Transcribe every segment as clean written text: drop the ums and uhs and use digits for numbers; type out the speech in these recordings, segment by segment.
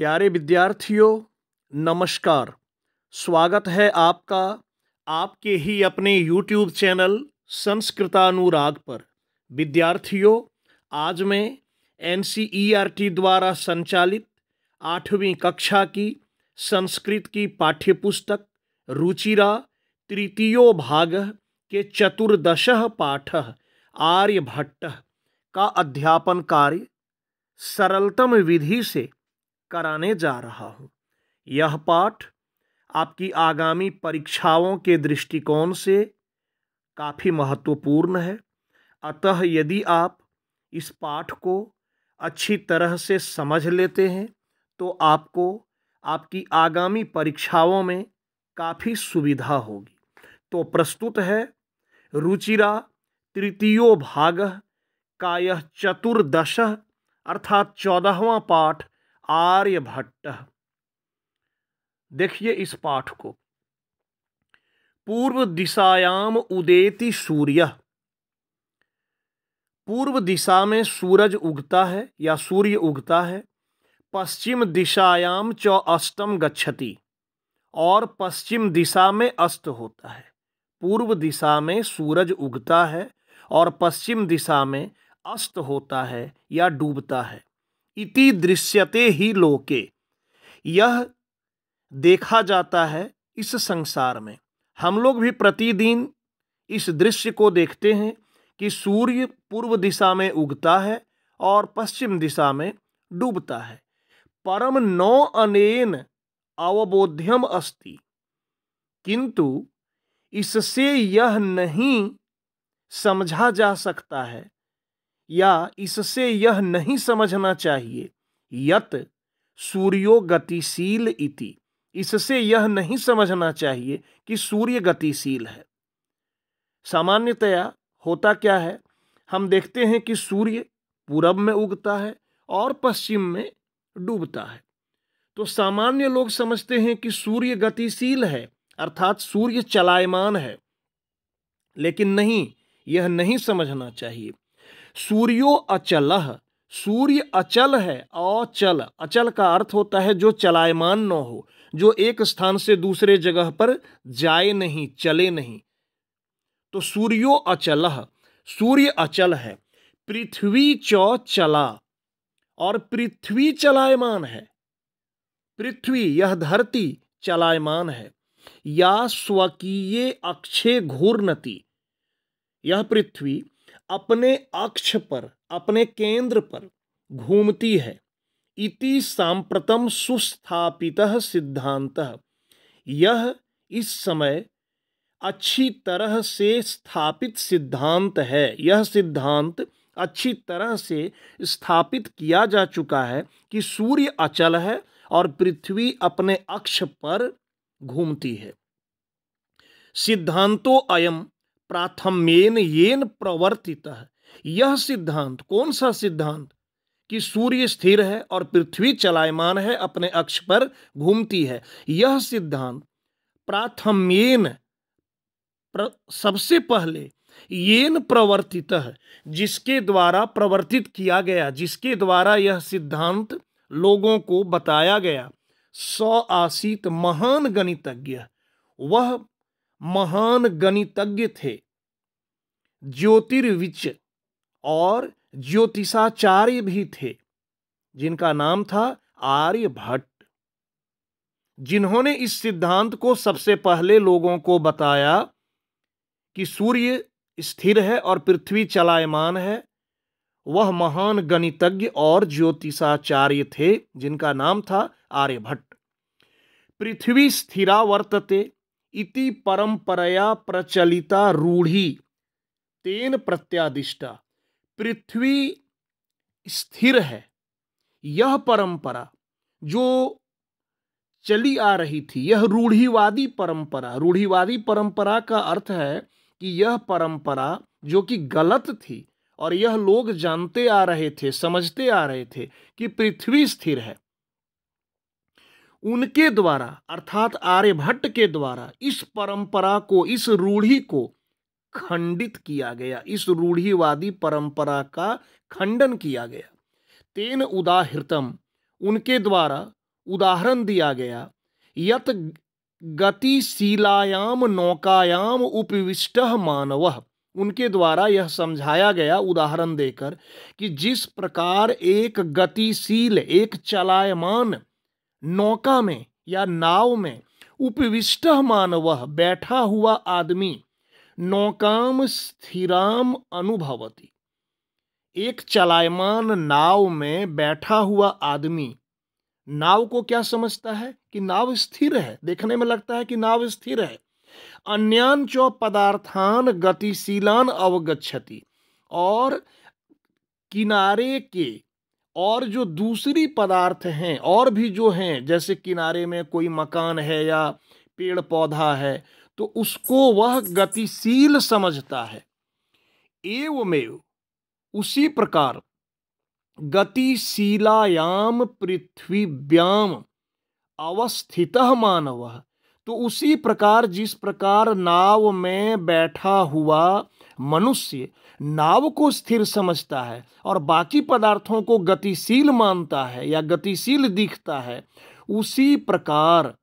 प्यारे विद्यार्थियों, नमस्कार। स्वागत है आपका आपके ही अपने YouTube चैनल संस्कृतानुराग पर। विद्यार्थियों, आज मैं NCERT द्वारा संचालित 8वीं कक्षा की संस्कृत की पाठ्यपुस्तक रुचिरा तृतीयो भाग के चतुर्दशः पाठः आर्यभट्टः का अध्यापन कार्य सरलतम विधि से कराने जा रहा हूँ। यह पाठ आपकी आगामी परीक्षाओं के दृष्टिकोण से काफ़ी महत्वपूर्ण है। अतः यदि आप इस पाठ को अच्छी तरह से समझ लेते हैं तो आपको आपकी आगामी परीक्षाओं में काफ़ी सुविधा होगी। तो प्रस्तुत है रुचिरा तृतीयो भाग का यह चतुर्दशः अर्थात 14वां पाठ आर्यभट्ट। देखिए इस पाठ को। पूर्व दिशायाम उदेति सूर्य। पूर्व दिशा में सूरज उगता है या सूर्य उगता है। पश्चिम दिशायाम च अस्तम गच्छति, और पश्चिम दिशा में अस्त होता है। पूर्व दिशा में सूरज उगता है और पश्चिम दिशा में अस्त होता है या डूबता है। इति दृश्यते ही लोके, यह देखा जाता है इस संसार में। हम लोग भी प्रतिदिन इस दृश्य को देखते हैं कि सूर्य पूर्व दिशा में उगता है और पश्चिम दिशा में डूबता है। परम नो अनेन अवबोध्यम अस्ति, किंतु इससे यह नहीं समझा जा सकता है या इससे यह नहीं समझना चाहिए यत सूर्यो गतिशील इति, इससे यह नहीं समझना चाहिए कि सूर्य गतिशील है। सामान्यतया होता क्या है, हम देखते हैं कि सूर्य पूरब में उगता है और पश्चिम में डूबता है। तो सामान्य लोग समझते हैं कि सूर्य गतिशील है अर्थात सूर्य चलायमान है, लेकिन नहीं, यह नहीं समझना चाहिए। सूर्यो अचलः, सूर्य अचल है। अचल, अचल का अर्थ होता है जो चलायमान न हो, जो एक स्थान से दूसरे जगह पर जाए नहीं, चले नहीं। तो सूर्यो अचलः, सूर्य अचल है। पृथ्वी च चला, और पृथ्वी चलायमान है। पृथ्वी यह धरती चलायमान है। या स्वकीय अक्षे घूर्णति, यह पृथ्वी अपने अक्ष पर, अपने केंद्र पर घूमती है। इति सांप्रतम सुस्थापितः सिद्धांतः, यह इस समय अच्छी तरह से स्थापित सिद्धांत है। यह सिद्धांत अच्छी तरह से स्थापित किया जा चुका है कि सूर्य अचल है और पृथ्वी अपने अक्ष पर घूमती है। सिद्धांतो अयम प्राथम्येन येन प्रवर्तितः, यह सिद्धांत, कौन सा सिद्धांत, कि सूर्य स्थिर है और पृथ्वी चलायमान है, अपने अक्ष पर घूमती है। यह सिद्धांत प्राथम्येन, सबसे पहले, येन प्रवर्तितः, जिसके द्वारा प्रवर्तित किया गया, जिसके द्वारा यह सिद्धांत लोगों को बताया गया। स आसीत महान गणितज्ञ, वह महान गणितज्ञ थे। ज्योतिर्विच, और ज्योतिषाचार्य भी थे, जिनका नाम था आर्यभट्ट, जिन्होंने इस सिद्धांत को सबसे पहले लोगों को बताया कि सूर्य स्थिर है और पृथ्वी चलायमान है। वह महान गणितज्ञ और ज्योतिषाचार्य थे, जिनका नाम था आर्यभट्ट। पृथ्वी स्थिरा वर्तते इति परंपरया प्रचलिता रूढ़ी तेन प्रत्यादिष्टा, पृथ्वी स्थिर है, यह परंपरा जो चली आ रही थी, यह रूढ़िवादी परंपरा। रूढ़िवादी परंपरा का अर्थ है कि यह परंपरा जो कि गलत थी, और यह लोग जानते आ रहे थे, समझते आ रहे थे कि पृथ्वी स्थिर है। उनके द्वारा अर्थात आर्यभट्ट के द्वारा इस परंपरा को, इस रूढ़ी को खंडित किया गया। इस रूढ़िवादी परंपरा का खंडन किया गया। तेन उदाहृतम, उनके द्वारा उदाहरण दिया गया, यत गतिशीलायाम नौकायाम उपविष्टः मानवः। उनके द्वारा यह समझाया गया उदाहरण देकर कि जिस प्रकार एक गतिशील, एक चलायमान नौका में या नाव में उपविष्टः मानवः, बैठा हुआ आदमी, नौकाम स्थिराम अनुभवति, एक चलायमान नाव में बैठा हुआ आदमी नाव को क्या समझता है कि नाव स्थिर है, देखने में लगता है कि नाव स्थिर है। अन्यान च पदार्थान गतिशीलान अवगच्छति, और किनारे के और जो दूसरी पदार्थ हैं और भी जो हैं, जैसे किनारे में कोई मकान है या पेड़ पौधा है, तो उसको वह गतिशील समझता है। एवमेव, उसी प्रकार गतिशीलायाम पृथ्वीव्याम अवस्थितः मानवः, तो उसी प्रकार जिस प्रकार नाव में बैठा हुआ मनुष्य नाव को स्थिर समझता है और बाकी पदार्थों को गतिशील मानता है या गतिशील दिखता है, उसी प्रकार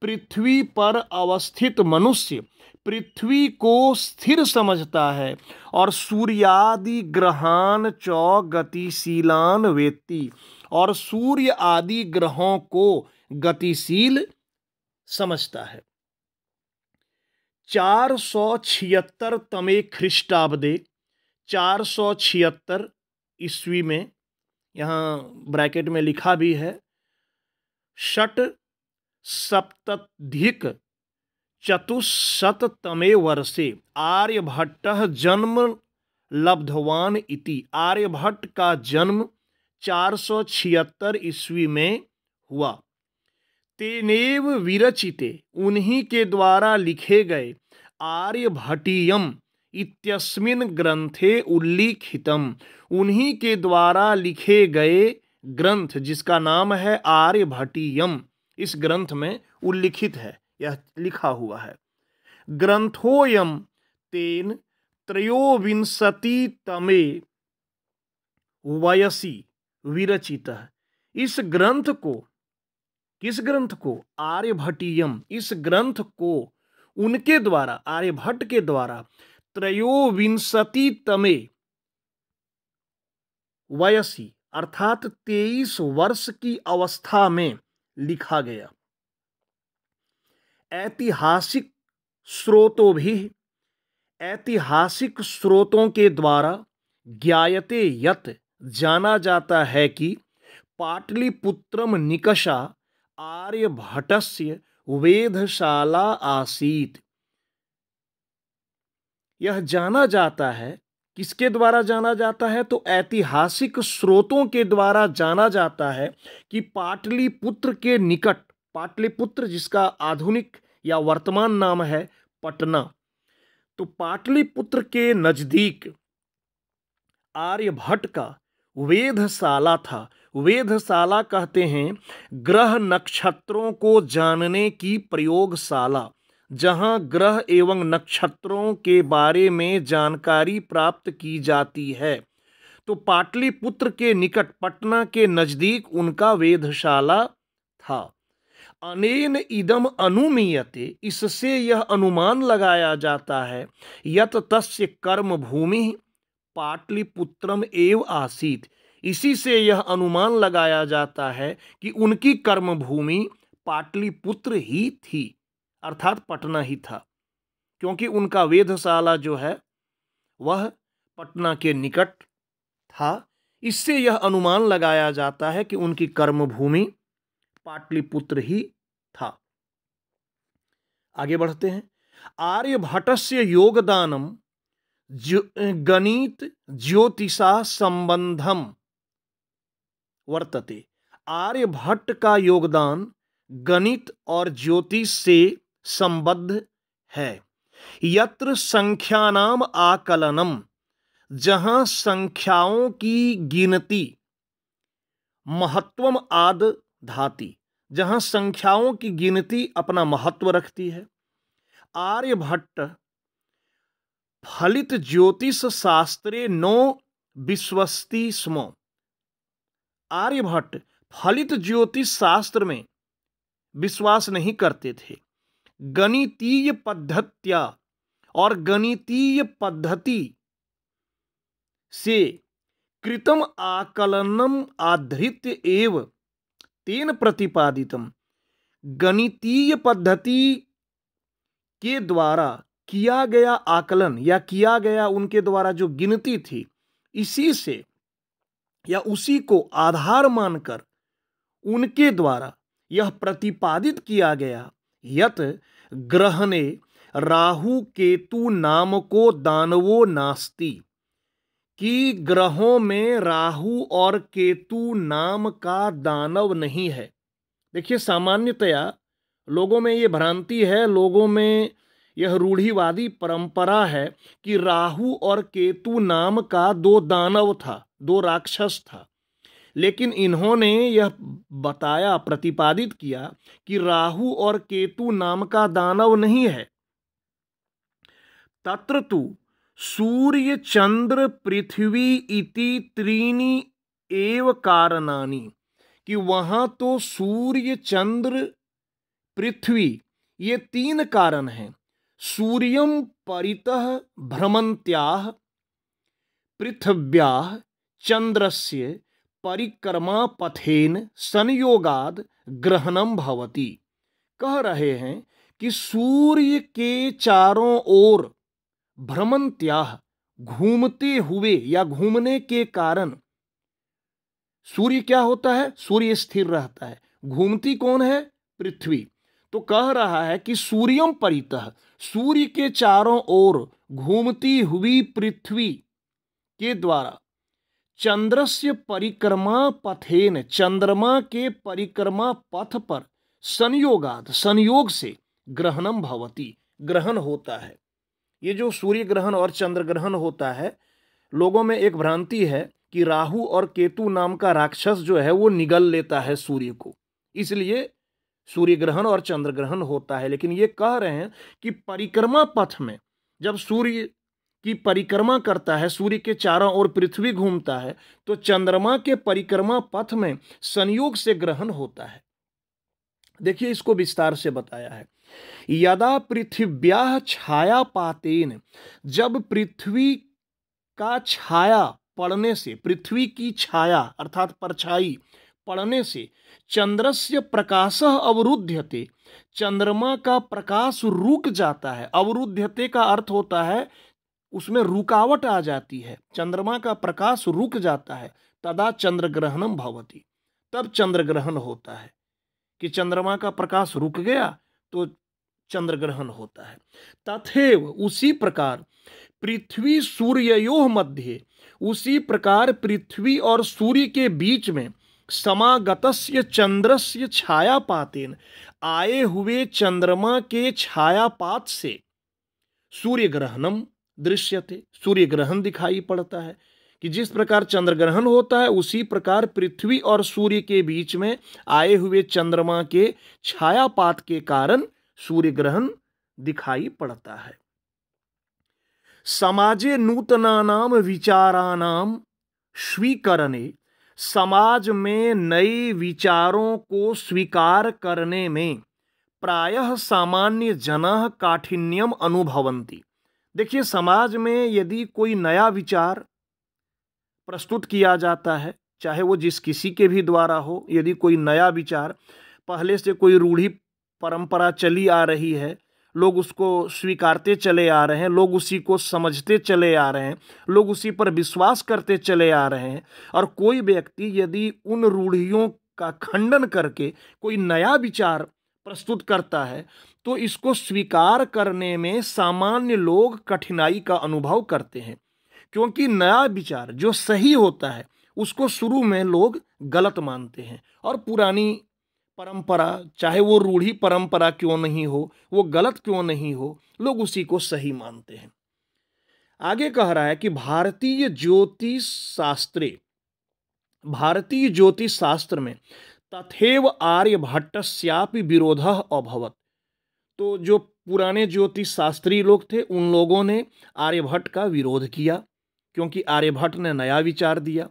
पृथ्वी पर अवस्थित मनुष्य पृथ्वी को स्थिर समझता है और सूर्यादि ग्रहान च गतिशीलान वेत्ति, और सूर्य आदि ग्रहों को गतिशील समझता है। 476 तमे ख्रीष्टाब्दे, 476 ईस्वी में, यहाँ ब्रैकेट में लिखा भी है, षट सप्तधिक चतुःशततमे वर्षे आर्यभट्टः जन्म लब्धवान इति। आर्यभट्ट का जन्म 476 ईस्वी में हुआ। तेनेव विरचिते, उन्हीं के द्वारा लिखे गए, आर्यभटीयम इत्यस्मिन् ग्रंथे उल्लिखितम, उन्हीं के द्वारा लिखे गए ग्रंथ जिसका नाम है आर्यभटीयम, इस ग्रंथ में उल्लिखित है, यह लिखा हुआ है। ग्रंथोयम तेन त्रयोविंशतितमे वयसि विरचितः। इस ग्रंथ को, किस ग्रंथ को? आर्यभटीयम, इस ग्रंथ को उनके द्वारा, आर्यभट्ट के द्वारा, त्रयोविंशतितमे वयसि अर्थात 23 वर्ष की अवस्था में लिखा गया। ऐतिहासिक स्रोतों भी, ऐतिहासिक स्रोतों के द्वारा ज्ञायते यत, जाना जाता है कि पाटलिपुत्रम निकषा आर्यभट्टस्य वेधशाला आसीत्। यह जाना जाता है, किसके द्वारा जाना जाता है? तो ऐतिहासिक स्रोतों के द्वारा जाना जाता है कि पाटलिपुत्र के निकट, पाटलिपुत्र जिसका आधुनिक या वर्तमान नाम है पटना, तो पाटलिपुत्र के नजदीक आर्यभट्ट का वेधशाला था। वेधशाला कहते हैं ग्रह नक्षत्रों को जानने की प्रयोगशाला, जहां ग्रह एवं नक्षत्रों के बारे में जानकारी प्राप्त की जाती है। तो पाटलिपुत्र के निकट, पटना के नजदीक उनका वेधशाला था। अनेन इदम अनुमीयते, इससे यह अनुमान लगाया जाता है, यत तस्य कर्म भूमि पाटलिपुत्रम एव आसीत, इसी से यह अनुमान लगाया जाता है कि उनकी कर्म भूमि पाटलिपुत्र ही थी, अर्थात पटना ही था, क्योंकि उनका वेधशाला जो है वह पटना के निकट था। इससे यह अनुमान लगाया जाता है कि उनकी कर्म भूमि पाटलिपुत्र ही था। आगे बढ़ते हैं। आर्यभट्टस्य योगदानम गणित ज्योतिषा संबंधम वर्तते। आर्यभट्ट का योगदान गणित और ज्योतिष से संबद्ध है। यत्र संख्यानाम आकलनम, जहां संख्याओं की गिनती, महत्वम आद धाति, जहां संख्याओं की गिनती अपना महत्व रखती है। आर्यभट्ट फलित ज्योतिष शास्त्रे नो विश्वस्ति स्म। आर्यभट्ट फलित ज्योतिष शास्त्र में विश्वास नहीं करते थे। गणितीय पद्धत्या और गणितीय पद्धति से कृतम आकलनम आधृत्य एव तेन प्रतिपादितम, गणितीय पद्धति के द्वारा किया गया आकलन या किया गया उनके द्वारा जो गिनती थी, इसी से या उसी को आधार मानकर उनके द्वारा यह प्रतिपादित किया गया यत ग्रहणे राहु केतु नाम को दानवो नास्ति, कि ग्रहों में राहु और केतु नाम का दानव नहीं है। देखिए, सामान्यतया लोगों में ये भ्रांति है, लोगों में यह रूढ़िवादी परंपरा है कि राहु और केतु नाम का दो दानव था, दो राक्षस था। लेकिन इन्होंने यह बताया, प्रतिपादित किया कि राहु और केतु नाम का दानव नहीं है। तत्र तु सूर्य चंद्र पृथ्वी इति त्रीणि एव कारणानि, कि वहां तो सूर्य चंद्र पृथ्वी ये तीन कारण हैं। सूर्यम परितः भ्रमन्त्याः पृथिव्याः चंद्रस्य परिक्रमा पथेन संयोगाद ग्रहणम भवति। कह रहे हैं कि सूर्य के चारों ओर भ्रमन्त्याः घूमते हुए या घूमने के कारण सूर्य क्या होता है? सूर्य स्थिर रहता है। घूमती कौन है? पृथ्वी। तो कह रहा है कि सूर्यम परितः, सूर्य के चारों ओर घूमती हुई पृथ्वी के द्वारा चंद्रस्य परिक्रमा पथेन, चंद्रमा के परिक्रमा पथ पर संयोगाद, संयोग से ग्रहणम भवति, ग्रहण होता है। ये जो सूर्य ग्रहण और चंद्र ग्रहण होता है, लोगों में एक भ्रांति है कि राहु और केतु नाम का राक्षस जो है वो निगल लेता है सूर्य को, इसलिए सूर्य ग्रहण और चंद्र ग्रहण होता है। लेकिन ये कह रहे हैं कि परिक्रमा पथ में जब सूर्य की परिक्रमा करता है, सूर्य के चारों ओर पृथ्वी घूमता है, तो चंद्रमा के परिक्रमा पथ में संयोग से ग्रहण होता है। देखिए, इसको विस्तार से बताया है। यदा पृथिव्याः छायापातेन, जब पृथ्वी का छाया पड़ने से, पृथ्वी की छाया अर्थात परछाई पड़ने से चंद्रस्य प्रकाशः अवरुध्यते, चंद्रमा का प्रकाश रुक जाता है। अवरुध्यते का अर्थ होता है उसमें रुकावट आ जाती है, चंद्रमा का प्रकाश रुक जाता है। तदा चंद्र ग्रहणम भवति, तब चंद्र ग्रहण होता है कि चंद्रमा का प्रकाश रुक गया तो चंद्र ग्रहण होता है। तथैव, उसी प्रकार पृथ्वी सूर्ययोः मध्ये, उसी प्रकार पृथ्वी और सूर्य के बीच में समागतस्य चंद्रस्य छायापातेन, आए हुए चंद्रमा के छायापात से सूर्य ग्रहणम दृश्यते, सूर्य ग्रहण दिखाई पड़ता है। कि जिस प्रकार चंद्र ग्रहण होता है उसी प्रकार पृथ्वी और सूर्य के बीच में आए हुए चंद्रमा के छायापात के कारण सूर्य ग्रहण दिखाई पड़ता है। समाजे नूतनानाम विचाराणाम स्वीकरणे, समाज में नए विचारों को स्वीकार करने में प्रायः सामान्य जनाः काठिन्यम अनुभवन्ति। देखिए, समाज में यदि कोई नया विचार प्रस्तुत किया जाता है, चाहे वो जिस किसी के भी द्वारा हो, यदि कोई नया विचार, पहले से कोई रूढ़ी परंपरा चली आ रही है, लोग उसको स्वीकारते चले आ रहे हैं, लोग उसी को समझते चले आ रहे हैं, लोग उसी पर विश्वास करते चले आ रहे हैं, और कोई व्यक्ति यदि उन रूढ़ियों का खंडन करके कोई नया विचार प्रस्तुत करता है, तो इसको स्वीकार करने में सामान्य लोग कठिनाई का अनुभव करते हैं। क्योंकि नया विचार जो सही होता है उसको शुरू में लोग गलत मानते हैं, और पुरानी परंपरा, चाहे वो रूढ़ी परंपरा क्यों नहीं हो, वो गलत क्यों नहीं हो, लोग उसी को सही मानते हैं। आगे कह रहा है कि भारतीय ज्योतिष शास्त्रे, भारतीय ज्योतिष शास्त्र में तथैव आर्यभट्टस्यापि विरोधः अभवत्। तो जो पुराने ज्योतिष शास्त्री लोग थे, उन लोगों ने आर्यभट्ट का विरोध किया, क्योंकि आर्यभट्ट ने नया विचार दिया।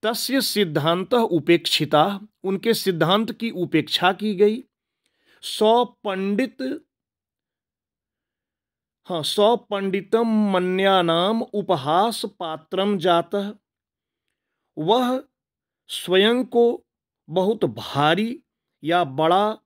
तस्य सिद्धांत उपेक्षिता, उनके सिद्धांत की उपेक्षा की गई। सौ पंडितम मन्यानाम उपहास पात्रम जातः, वह स्वयं को बहुत भारी या बड़ा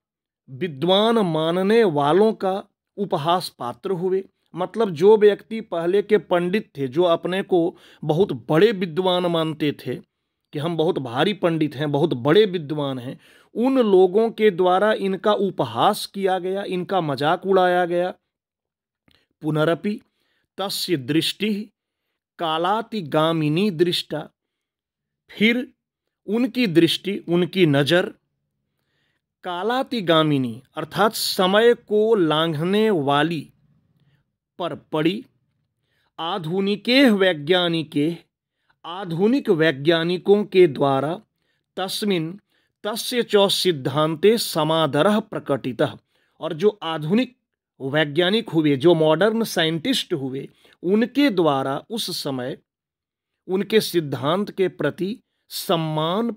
विद्वान मानने वालों का उपहास पात्र हुए। मतलब जो व्यक्ति पहले के पंडित थे, जो अपने को बहुत बड़े विद्वान मानते थे कि हम बहुत भारी पंडित हैं, बहुत बड़े विद्वान हैं, उन लोगों के द्वारा इनका उपहास किया गया, इनका मजाक उड़ाया गया। पुनरपि तस्य दृष्टि कालातिगामिनी दृष्टा, फिर उनकी दृष्टि, उनकी नज़र कालातिगामिनी अर्थात समय को लांघने वाली पर पड़ी। आधुनिक वैज्ञानिकों के द्वारा तस्मिन् तस्य च सिद्धांते समादरः प्रकटितः, और जो आधुनिक वैज्ञानिक हुए, जो मॉडर्न साइंटिस्ट हुए, उनके द्वारा उस समय उनके सिद्धांत के प्रति सम्मान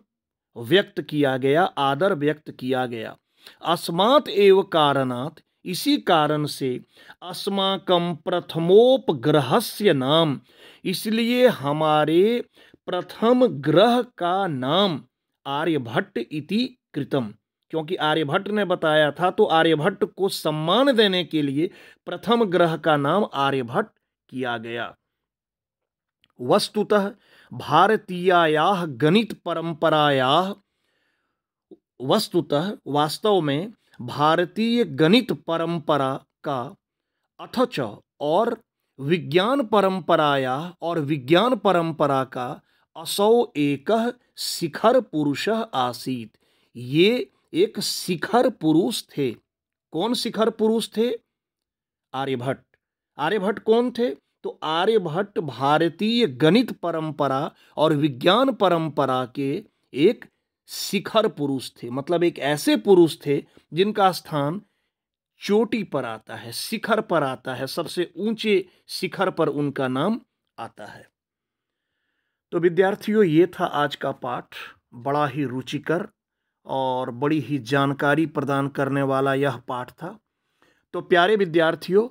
व्यक्त किया गया, आदर व्यक्त किया गया। अस्मात् एव कारणात्, इसी कारण से अस्माकं प्रथमोपग्रहस्य नाम, इसलिए हमारे प्रथम ग्रह का नाम आर्यभट्ट इति कृतम, क्योंकि आर्यभट्ट ने बताया था, तो आर्यभट्ट को सम्मान देने के लिए प्रथम ग्रह का नाम आर्यभट्ट किया गया। वस्तुतः भारतीयायाः गणित परंपरायाः, वास्तव में भारतीय गणित परंपरा का, अथच और विज्ञान परंपरा का असौ एकः शिखर पुरुषः आसीत्, ये एक शिखर पुरुष थे। कौन शिखर पुरुष थे? आर्यभट्ट। आर्यभट्ट कौन थे? तो आर्यभट्ट भारतीय गणित परंपरा और विज्ञान परंपरा के एक शिखर पुरुष थे। मतलब एक ऐसे पुरुष थे जिनका स्थान चोटी पर आता है, शिखर पर आता है, सबसे ऊंचे शिखर पर उनका नाम आता है। तो विद्यार्थियों, ये था आज का पाठ। बड़ा ही रुचिकर और बड़ी ही जानकारी प्रदान करने वाला यह पाठ था। तो प्यारे विद्यार्थियों,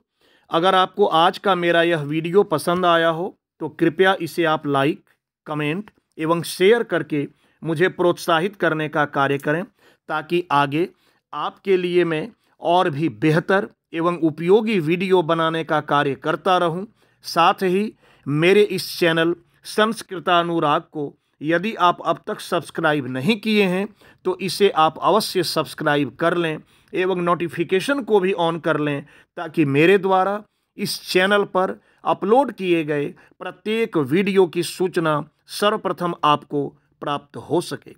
अगर आपको आज का मेरा यह वीडियो पसंद आया हो तो कृपया इसे आप लाइक, कमेंट एवं शेयर करके मुझे प्रोत्साहित करने का कार्य करें, ताकि आगे आपके लिए मैं और भी बेहतर एवं उपयोगी वीडियो बनाने का कार्य करता रहूं। साथ ही मेरे इस चैनल संस्कृतानुराग को यदि आप अब तक सब्सक्राइब नहीं किए हैं तो इसे आप अवश्य सब्सक्राइब कर लें एवं नोटिफिकेशन को भी ऑन कर लें, ताकि मेरे द्वारा इस चैनल पर अपलोड किए गए प्रत्येक वीडियो की सूचना सर्वप्रथम आपको प्राप्त हो सके।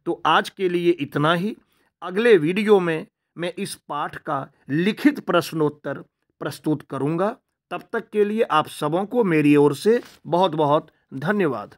तो आज के लिए इतना ही। अगले वीडियो में मैं इस पाठ का लिखित प्रश्नोत्तर प्रस्तुत करूंगा। तब तक के लिए आप सबों को मेरी ओर से बहुत बहुत धन्यवाद।